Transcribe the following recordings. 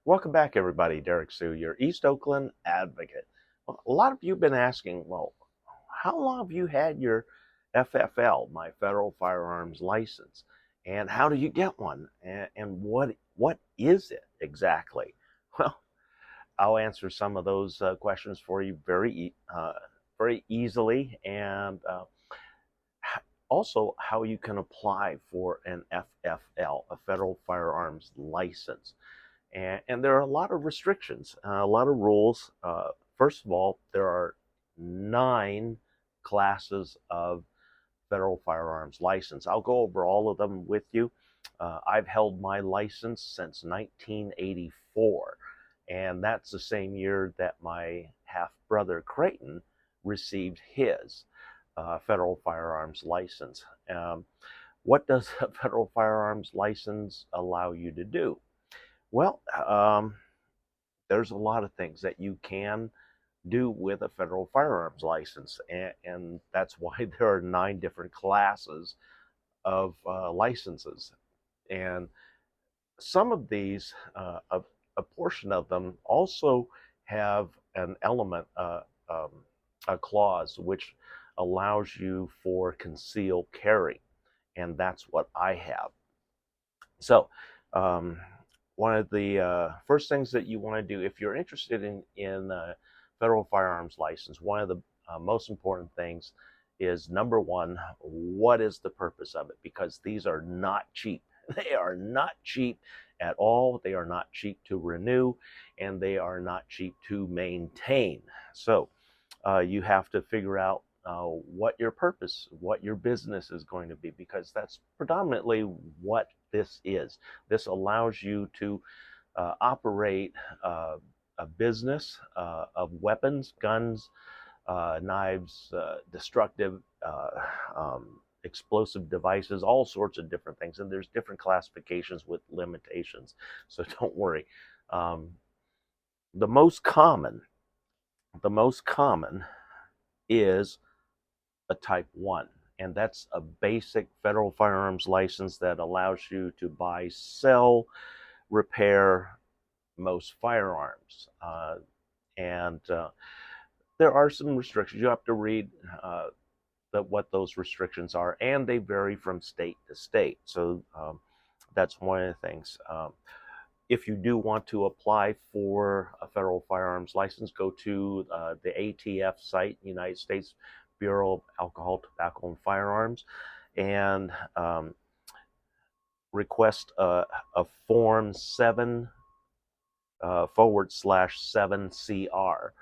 Welcome back, everybody. Derrick Sue, your East Oakland advocate. Well, a lot of you have been asking, well, how long have you had your FFL, my federal firearms license, and how do you get one, and what is it exactly? Well, I'll answer some of those questions for you very easily, and also how you can apply for an FFL, a federal firearms license. And there are a lot of restrictions, a lot of rules. First of all, there are 9 classes of federal firearms license. I'll go over all of them with you. I've held my license since 1984, and that's the same year that my half brother Creighton received his federal firearms license. What does a federal firearms license allow you to do? Well, there's a lot of things that you can do with a federal firearms license, and that's why there are 9 different classes of licenses. And some of these, a portion of them, also have an element, um, a clause, which allows you for concealed carry, and that's what I have. So, um, one of the first things that you want to do if you're interested in federal firearms license, one of the most important things is, number one, what is the purpose of it? Because these are not cheap. They are not cheap at all. They are not cheap to renew, and they are not cheap to maintain. So you have to figure out what your purpose, what your business is going to be, because that's predominantly what this is. This allows you to operate a business of weapons, guns, knives, destructive, explosive devices, all sorts of different things. And there's different classifications with limitations. So don't worry. Um, the most common, the most common is a type 1, and that's a basic federal firearms license that allows you to buy, sell, repair most firearms. And there are some restrictions. You have to read what those restrictions are, and they vary from state to state. So that's one of the things. If you do want to apply for a federal firearms license, go to the ATF site, United States Bureau of Alcohol, Tobacco, and Firearms, and request a Form 7 /7CR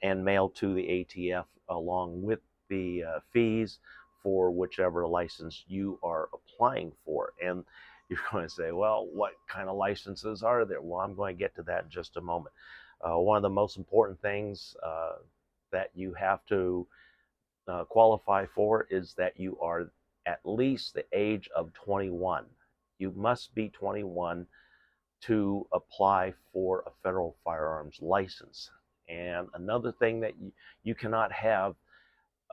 and mail to the ATF along with the fees for whichever license you are applying for. And you're going to say, well, what kind of licenses are there? Well, I'm going to get to that in just a moment. One of the most important things that you have to qualify for is that you are at least the age of 21. You must be 21 to apply for a federal firearms license. And another thing that you cannot have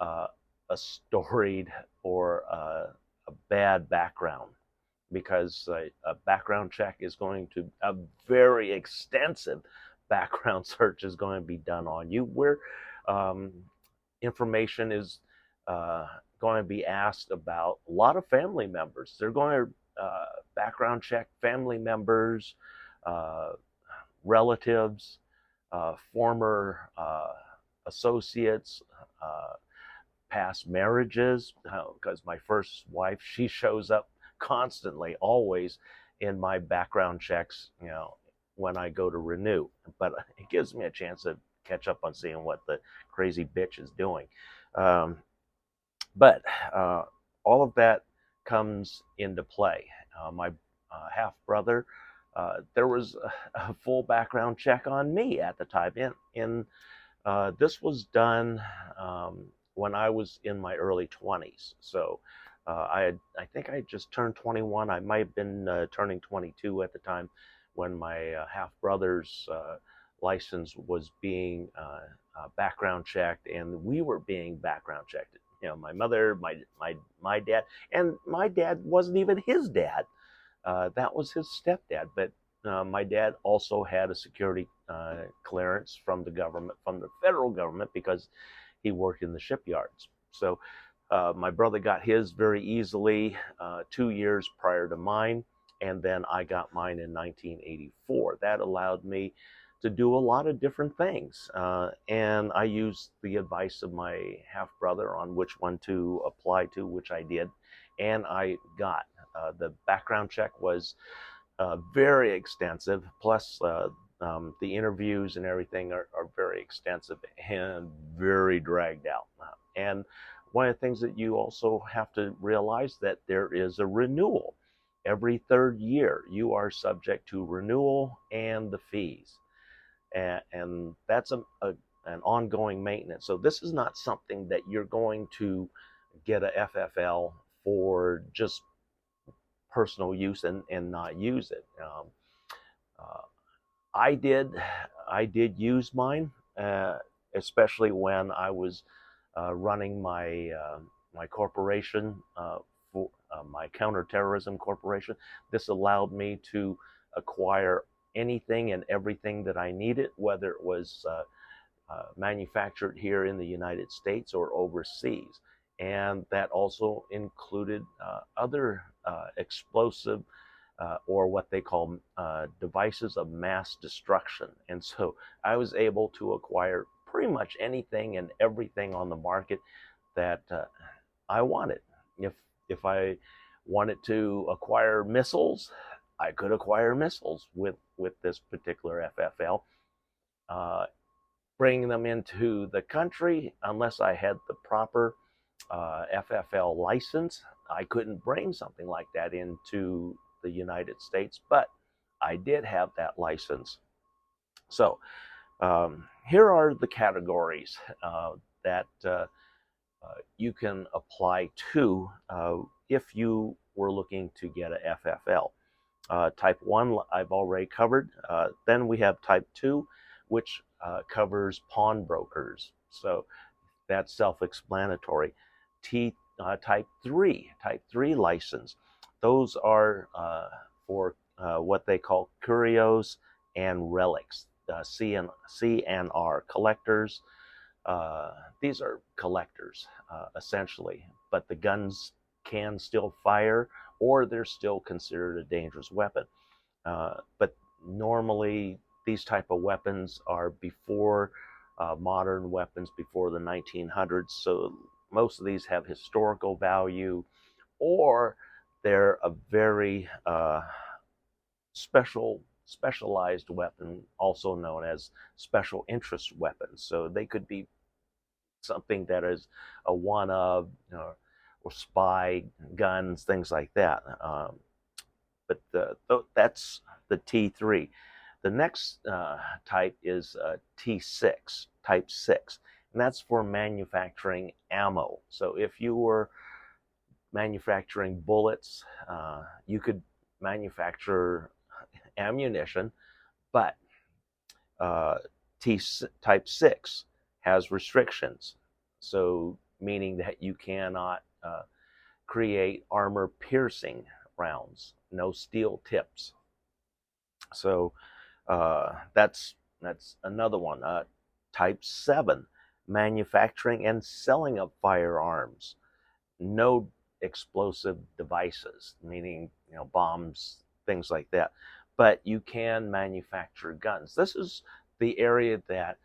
uh, a storied or a bad background, because a background check is going to, a very extensive background search is going to be done on you, where um, information is going to be asked about a lot of family members. They're going to background check family members, uh, relatives, former associates, past marriages. Because my first wife, she shows up constantly, always in my background checks, when I go to renew. But it gives me a chance to catch up on seeing what the crazy bitch is doing. Um, but all of that comes into play. My half brother, there was a full background check on me at the time. This was done when I was in my early 20s. So I think I just turned 21. I might have been turning 22 at the time when my half brother's license was being background checked, and we were being background checked. My mother, my dad, and my dad wasn't even his dad. That was his stepdad. But my dad also had a security clearance from the government, from the federal government, because he worked in the shipyards. So my brother got his very easily 2 years prior to mine, and then I got mine in 1984. That allowed me to do a lot of different things, and I used the advice of my half brother on which one to apply to, which I did, and I got. The background check was very extensive, plus the interviews and everything are very extensive and very dragged out. And one of the things that you also have to realize, that there is a renewal. Every third year, you are subject to renewal and the fees. And that's an ongoing maintenance. So this is not something that you're going to get a FFL for just personal use and not use it. Uh, I did I did use mine, especially when I was running my corporation, for my counterterrorism corporation. This allowed me to acquire anything and everything that I needed, whether it was manufactured here in the United States or overseas. And that also included other explosive or what they call devices of mass destruction. And so I was able to acquire pretty much anything and everything on the market that I wanted. If I wanted to acquire missiles, I could acquire missiles with this particular FFL. Bringing them into the country, unless I had the proper FFL license, I couldn't bring something like that into the United States, but I did have that license. So here are the categories that you can apply to if you were looking to get a FFL. Type 1 I've already covered. Then we have Type 2, which covers pawnbrokers. So that's self-explanatory. Type 3 license. Those are for what they call curios and relics. CNR, collectors. These are collectors, essentially, but the guns can still fire, or they're still considered a dangerous weapon. But normally, these type of weapons are before modern weapons, before the 1900s. So most of these have historical value, or they're a very specialized weapon, also known as special interest weapons. So they could be something that is a one of, or spy guns, things like that. But that's the T3. The next type is T6, type 6, and that's for manufacturing ammo. So if you were manufacturing bullets, you could manufacture ammunition, but type 6 has restrictions. So meaning that you cannot create armor-piercing rounds, no steel tips. So that's another one. Type 7, manufacturing and selling of firearms, no explosive devices, meaning bombs, things like that. But you can manufacture guns. This is the area that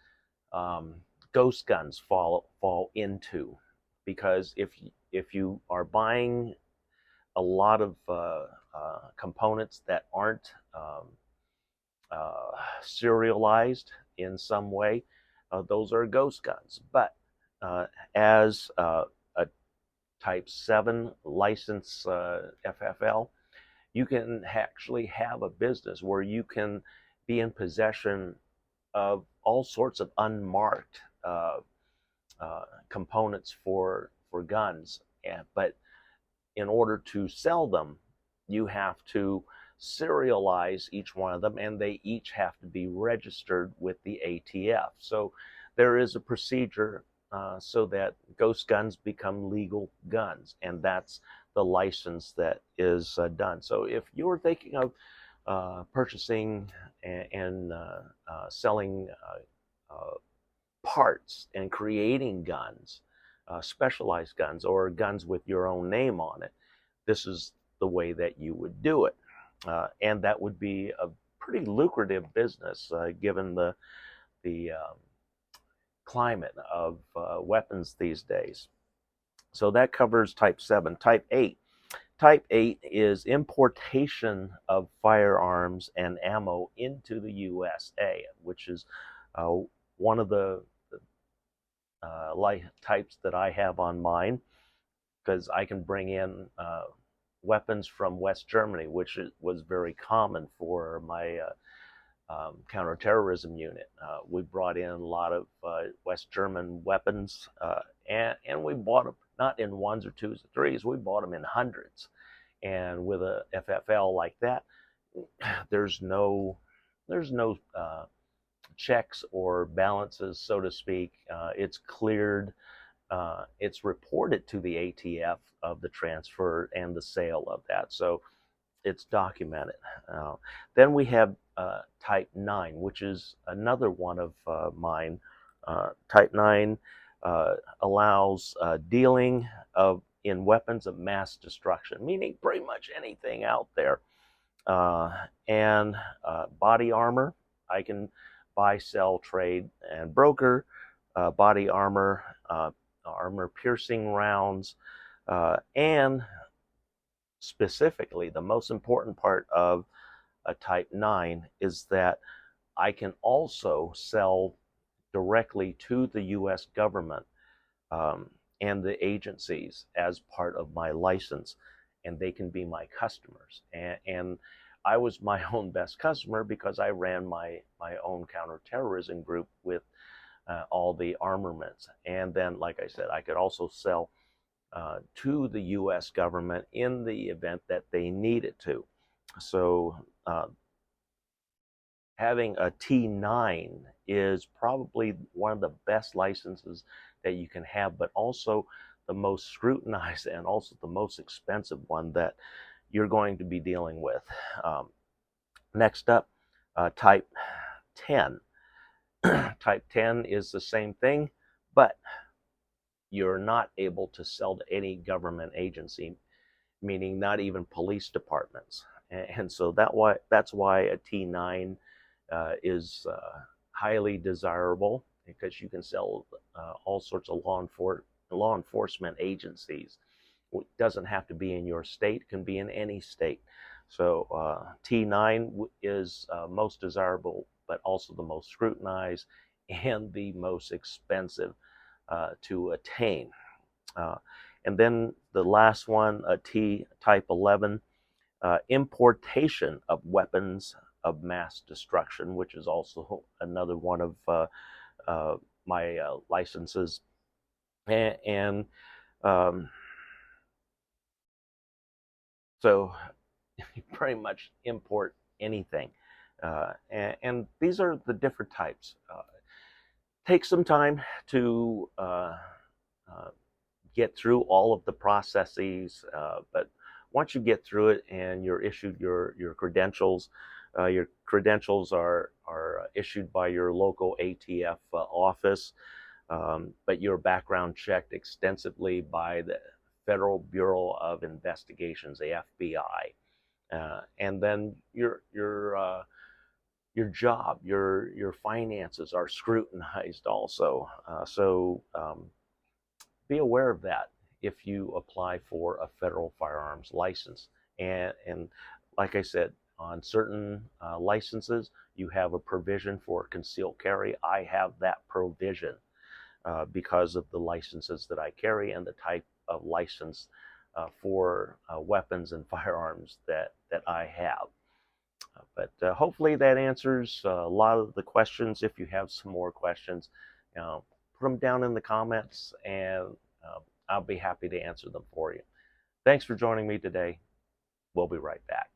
ghost guns fall into, because if you are buying a lot of components that aren't serialized in some way, those are ghost guns. But as a Type 7 license FFL, you can actually have a business where you can be in possession of all sorts of unmarked components for guns. But in order to sell them, you have to serialize each one of them, and they each have to be registered with the ATF. So there is a procedure so that ghost guns become legal guns, and that's the license that is done. So if you're thinking of purchasing and selling parts and creating guns, specialized guns, or guns with your own name on it. This is the way that you would do it. And that would be a pretty lucrative business given the climate of weapons these days. So that covers type 7. Type 8. Type 8 is importation of firearms and ammo into the USA, which is one of the types that I have on mine, because I can bring in weapons from West Germany, which was very common for my counterterrorism unit. We brought in a lot of West German weapons, and we bought them not in ones or twos or threes. We bought them in hundreds. And with a FFL like that, there's no checks or balances, so to speak. It's cleared. It's reported to the ATF of the transfer and the sale of that. So it's documented. Then we have Type 9, which is another one of mine. Type 9 allows dealing in weapons of mass destruction, meaning pretty much anything out there. And body armor, I can buy, sell, trade, and broker body armor, armor-piercing rounds, and specifically, the most important part of a Type 9 is that I can also sell directly to the U.S. government and the agencies as part of my license, and they can be my customers. And I was my own best customer because I ran my own counterterrorism group with all the armaments. And then, like I said, I could also sell to the U.S. government in the event that they needed to. So having a T9 is probably one of the best licenses that you can have, but also the most scrutinized and also the most expensive one that you're going to be dealing with. Next up, Type 10. Type 10 is the same thing, but you're not able to sell to any government agency, meaning not even police departments. And so that's why a T9 is highly desirable, because you can sell all sorts of law enforcement agencies. It doesn't have to be in your state, it can be in any state. So T9 is most desirable, but also the most scrutinized and the most expensive to attain. And then the last one, Type 11, importation of weapons of mass destruction, which is also another one of my licenses. And so you pretty much import anything. And these are the different types. Takes some time to get through all of the processes, but once you get through it and you're issued your credentials are issued by your local ATF office, but you're background checked extensively by the Federal Bureau of Investigations, the FBI, and then your job, your finances are scrutinized also. So be aware of that if you apply for a federal firearms license. And like I said, on certain licenses, you have a provision for concealed carry. I have that provision because of the licenses that I carry and the type of license for weapons and firearms that I have. But hopefully that answers a lot of the questions. If you have some more questions, put them down in the comments, and I'll be happy to answer them for you. Thanks for joining me today. We'll be right back.